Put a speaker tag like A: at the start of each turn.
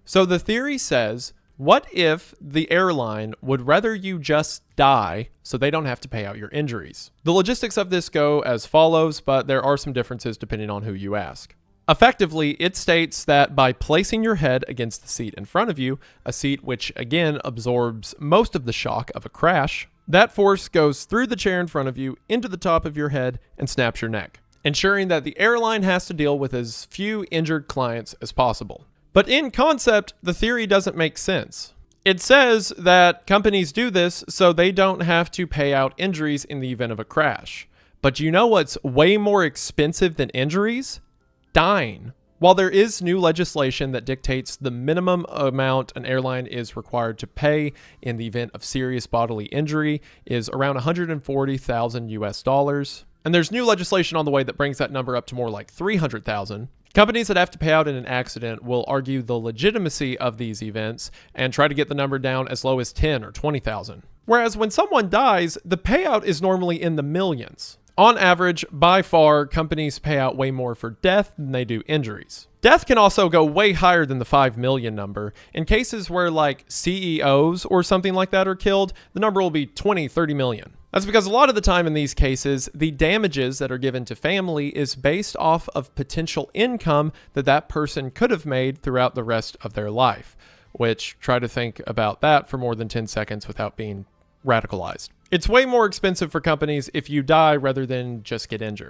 A: So the theory says, what if the airline would rather you just die so they don't have to pay out your injuries? The logistics of this go as follows, but there are some differences depending on who you ask. Effectively, it states that by placing your head against the seat in front of you, a seat which again absorbs most of the shock of a crash, that force goes through the chair in front of you into the top of your head and snaps your neck, ensuring that the airline has to deal with as few injured clients as possible. But in concept, the theory doesn't make sense. It says that companies do this so they don't have to pay out injuries in the event of a crash. But you know what's way more expensive than injuries? Dying. While there is new legislation that dictates the minimum amount an airline is required to pay in the event of serious bodily injury is around 140,000 US dollars. And there's new legislation on the way that brings that number up to more like 300,000. Companies that have to pay out in an accident will argue the legitimacy of these events and try to get the number down as low as 10 or 20,000. Whereas when someone dies, the payout is normally in the millions. On average, by far, companies pay out way more for death than they do injuries. Death can also go way higher than the 5 million number. In cases where like CEOs or something like that are killed, the number will be 20, 30 million. That's because a lot of the time in these cases, the damages that are given to family is based off of potential income that that person could have made throughout the rest of their life, which try to think about that for more than 10 seconds without being radicalized. It's way more expensive for companies if you die rather than just get injured.